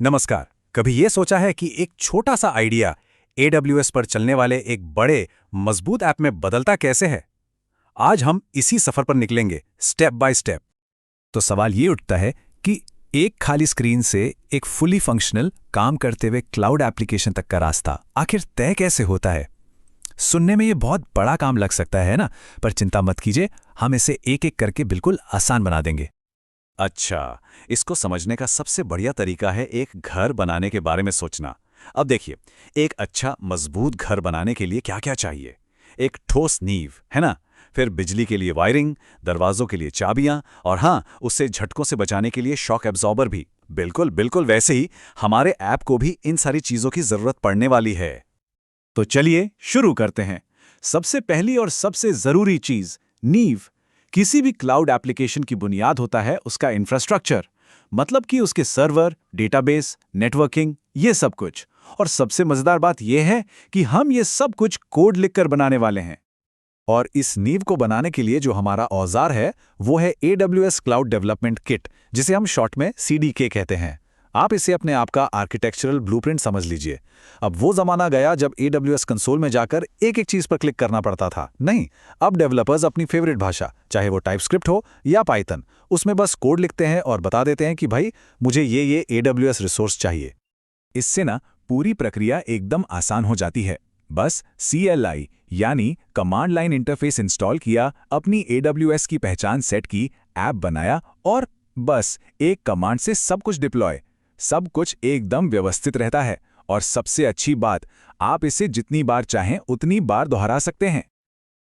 नमस्कार। कभी ये सोचा है कि एक छोटा सा आइडिया AWS पर चलने वाले एक बड़े, मजबूत ऐप में बदलता कैसे है? आज हम इसी सफर पर निकलेंगे, स्टेप बाय स्टेप। तो सवाल ये उठता है कि एक खाली स्क्रीन से एक फुली फंक्शनल, काम करते हुए क्लाउड एप्लीकेशन तक का रास्ता आखिर तय कैसे होता है? सुनने में ये बहुत बड़ा काम लग सकता है ना, पर चिंता मत कीजिए, हम इसे एक एक करके बिल्कुल आसान बना देंगे। अच्छा, इसको समझने का सबसे बढ़िया तरीका है एक घर बनाने के बारे में सोचना। अब देखिए, एक अच्छा मजबूत घर बनाने के लिए क्या-क्या चाहिए? एक ठोस नींव, है ना? फिर बिजली के लिए वायरिंग, दरवाजों के लिए चाबियां और हाँ, उससे झटकों से बचाने के लिए शॉक एब्जॉर्बर भी। बिल्कुल बिल्कुल वैसे ही हमारे ऐप को भी इन सारी चीजों की जरूरत पड़ने वाली है। तो चलिए शुरू करते हैं। सबसे पहली और सबसे जरूरी चीज, नींव। किसी भी क्लाउड एप्लीकेशन की बुनियाद होता है उसका इंफ्रास्ट्रक्चर, मतलब कि उसके सर्वर, डेटाबेस, नेटवर्किंग, ये सब कुछ। और सबसे मजेदार बात यह है कि हम ये सब कुछ कोड लिखकर बनाने वाले हैं। और इस नींव को बनाने के लिए जो हमारा औजार है, वो है AWS क्लाउड डेवलपमेंट किट, जिसे हम शॉर्ट में CDK कहते हैं। आप इसे अपने आप का आर्किटेक्चरल ब्लूप्रिंट समझ लीजिए। अब वो जमाना गया जब AWS कंसोल में जाकर एक एक चीज पर क्लिक करना पड़ता था। नहीं, अब डेवलपर्स अपनी फेवरेट भाषा, चाहे वो टाइपस्क्रिप्ट हो या पाइथन, उसमें बस कोड लिखते हैं और बता देते हैं कि भाई मुझे ये AWS रिसोर्स चाहिए। इससे ना पूरी प्रक्रिया एकदम आसान हो जाती है। बस CLI यानी कमांड लाइन इंटरफेस इंस्टॉल किया, अपनी AWS की पहचान सेट की, ऐप बनाया और बस एक कमांड से सब कुछ डिप्लॉय। सब कुछ एकदम व्यवस्थित रहता है और सबसे अच्छी बात, आप इसे जितनी बार चाहें उतनी बार दोहरा सकते हैं।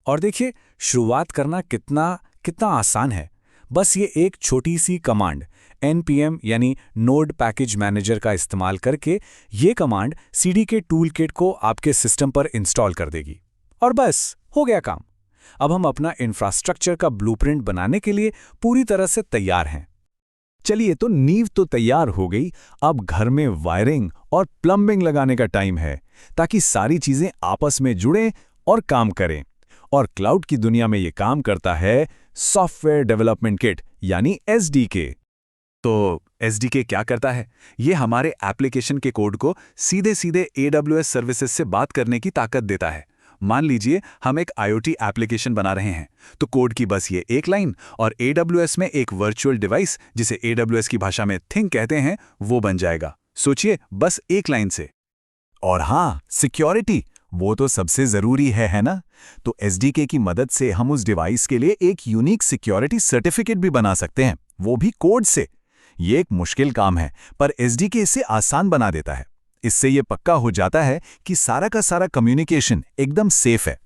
और देखिए, शुरुआत करना कितना कितना आसान है। बस ये एक छोटी सी कमांड npm यानी नोड पैकेज मैनेजर का इस्तेमाल करके ये कमांड CDK टूल किट को आपके सिस्टम पर इंस्टॉल कर देगी और बस हो गया काम। अब हम अपना इंफ्रास्ट्रक्चर का ब्लूप्रिंट बनाने के लिए पूरी तरह से तैयार हैं। चलिए, तो नींव तो तैयार हो गई, अब घर में वायरिंग और प्लम्बिंग लगाने का टाइम है, ताकि सारी चीजें आपस में जुड़ें और काम करें। और क्लाउड की दुनिया में ये काम करता है सॉफ्टवेयर डेवलपमेंट किट यानी SDK। तो SDK क्या करता है? ये हमारे एप्लीकेशन के कोड को सीधे सीधे AWS सर्विसेज से बात करने की ताकत देता है। मान लीजिए हम एक IoT एप्लीकेशन बना रहे हैं, तो कोड की बस ये एक लाइन और AWS में एक वर्चुअल डिवाइस, जिसे AWS की भाषा में थिंग कहते हैं, वो बन जाएगा। सोचिए, बस एक लाइन से। और हाँ, सिक्योरिटी, वो तो सबसे जरूरी है ना? तो SDK की मदद से हम उस डिवाइस के लिए एक यूनिक सिक्योरिटी सर्टिफिकेट भी बना सकते हैं, वो भी कोड से। ये एक मुश्किल काम है, पर SDK इसे आसान बना देता है। इससे ये पक्का हो जाता है कि सारा का सारा कम्युनिकेशन एकदम सेफ है।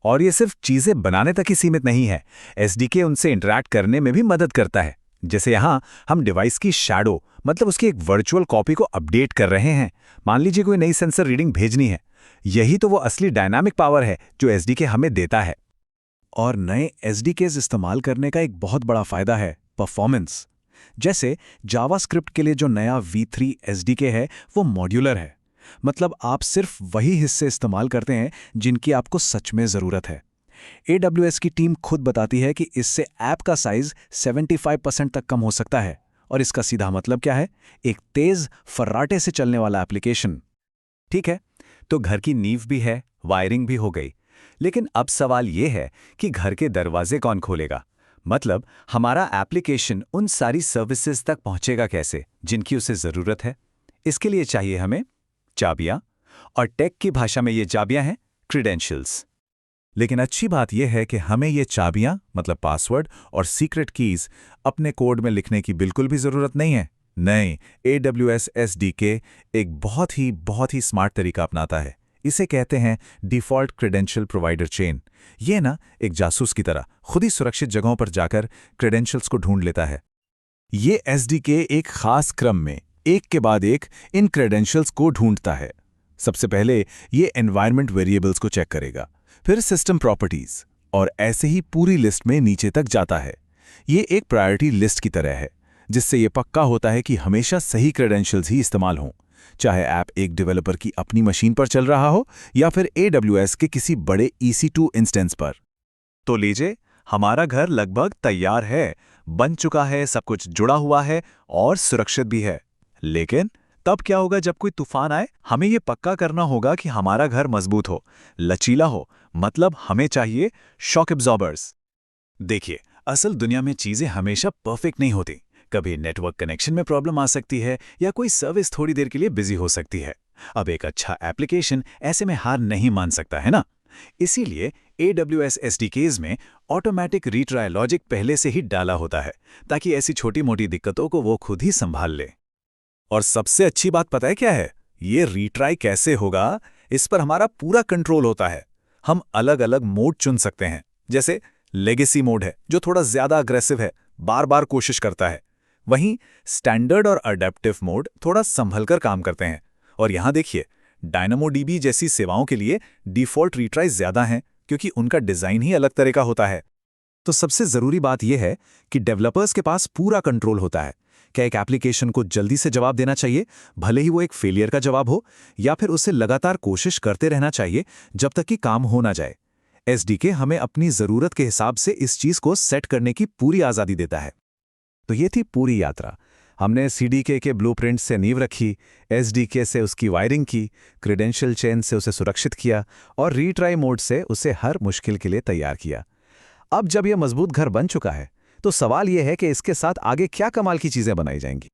और ये सिर्फ चीजें बनाने तक ही सीमित नहीं है, SDK उनसे इंटरैक्ट करने में भी मदद करता है। जैसे यहाँ हम डिवाइस की शैडो, मतलब उसकी एक वर्चुअल कॉपी को अपडेट कर रहे हैं। मान लीजिए कोई नई सेंसर रीडिंग भेजनी है। यही तो वो असली डायनामिक पावर है जो SDK हमें देता है। और नए SDKs इस्तेमाल करने का एक बहुत बड़ा फायदा है परफॉर्मेंस। जैसे जावास्क्रिप्ट के लिए जो नया V3 SDK है, वो मॉड्यूलर है। मतलब आप सिर्फ वही हिस्से इस्तेमाल करते हैं जिनकी आपको सच में ज़रूरत है। AWS की टीम खुद बताती है कि इससे ऐप का साइज 75% तक कम हो सकता है। और इसका सीधा मतलब क्या है? एक तेज फर्राटे से चलने वाला एप्लीकेशन। ठीक है, तो घर की नींव भी है, वायरिंग भी हो गई। लेकिन अब सवाल यह है कि घर के दरवाजे कौन खोलेगा? मतलब हमारा एप्लीकेशन उन सारी सर्विसेज तक पहुंचेगा कैसे जिनकी उसे जरूरत है? इसके लिए चाहिए हमें चाबियां, और टेक की भाषा में ये चाबियां हैं क्रीडेंशियल्स। लेकिन अच्छी बात यह है कि हमें ये चाबियां, मतलब पासवर्ड और सीक्रेट कीज, अपने कोड में लिखने की बिल्कुल भी जरूरत नहीं है। नहीं, AWS SDK एक बहुत ही स्मार्ट तरीका अपनाता है। इसे कहते हैं डिफ़ॉल्ट क्रेडेंशियल प्रोवाइडर चेन। ये ना एक जासूस की तरह खुद ही सुरक्षित जगहों पर जाकर क्रेडेंशियल्स को ढूंढ लेता है। ये SDK एक खास क्रम में एक के बाद एक इन क्रेडेंशियल्स को ढूंढता है। सबसे पहले ये एनवायरनमेंट वेरिएबल्स को चेक करेगा, फिर सिस्टम प्रॉपर्टीज, और ऐसे ही पूरी लिस्ट में नीचे तक जाता है। ये एक प्रायोरिटी लिस्ट की तरह है, जिससे ये पक्का होता है कि हमेशा सही क्रेडेंशियल्स ही इस्तेमाल हों, चाहे ऐप एक डेवलपर की अपनी मशीन पर चल रहा हो या फिर AWS के किसी बड़े EC2 इंस्टेंस पर। तो लीजिए, हमारा घर लगभग तैयार है, बन चुका है, सब कुछ जुड़ा हुआ है और सुरक्षित भी है। लेकिन तब क्या होगा जब कोई तूफान आए? हमें ये पक्का करना होगा कि हमारा घर मजबूत हो, लचीला हो, मतलब हमें चाहिए शॉक एब्जॉर्बर्स। देखिए, असल दुनिया में चीजें हमेशा परफेक्ट नहीं होती। कभी नेटवर्क कनेक्शन में प्रॉब्लम आ सकती है या कोई सर्विस थोड़ी देर के लिए बिजी हो सकती है। अब एक अच्छा एप्लीकेशन ऐसे में हार नहीं मान सकता, है ना? इसीलिए AWS SDKs में ऑटोमेटिक रीट्राई लॉजिक पहले से ही डाला होता है, ताकि ऐसी छोटी-मोटी दिक्कतों को वो खुद ही संभाल ले। और सबसे अच्छी बात पता है क्या है? ये रीट्राई कैसे होगा, इस पर हमारा पूरा कंट्रोल होता है। हम अलग-अलग मोड चुन सकते हैं। जैसे लेगेसी मोड है, जो थोड़ा ज्यादा अग्रेसिव है, बार-बार कोशिश करता है। वहीं स्टैंडर्ड और अडेप्टिव मोड थोड़ा संभलकर काम करते हैं। और यहाँ देखिए, डायनामोडीबी जैसी सेवाओं के लिए डिफ़ॉल्ट रीट्राई ज्यादा हैं, क्योंकि उनका डिज़ाइन ही अलग तरह का होता है। तो सबसे ज़रूरी बात यह है कि डेवलपर्स के पास पूरा कंट्रोल होता है। क्या एक एप्लीकेशन को जल्दी से जवाब देना चाहिए, भले ही वो एक फेलियर का जवाब हो, या फिर उसे लगातार कोशिश करते रहना चाहिए जब तक कि काम हो ना जाए। एसडीके हमें अपनी ज़रूरत के हिसाब से इस चीज़ को सेट करने की पूरी आज़ादी देता है। तो ये थी पूरी यात्रा। हमने सीडीके के ब्लूप्रिंट से नींव रखी, एसडीके से उसकी वायरिंग की, क्रेडेंशियल चेन से उसे सुरक्षित किया और रीट्राई मोड से उसे हर मुश्किल के लिए तैयार किया। अब जब यह मजबूत घर बन चुका है, तो सवाल यह है कि इसके साथ आगे क्या कमाल की चीज़ें बनाई जाएंगी।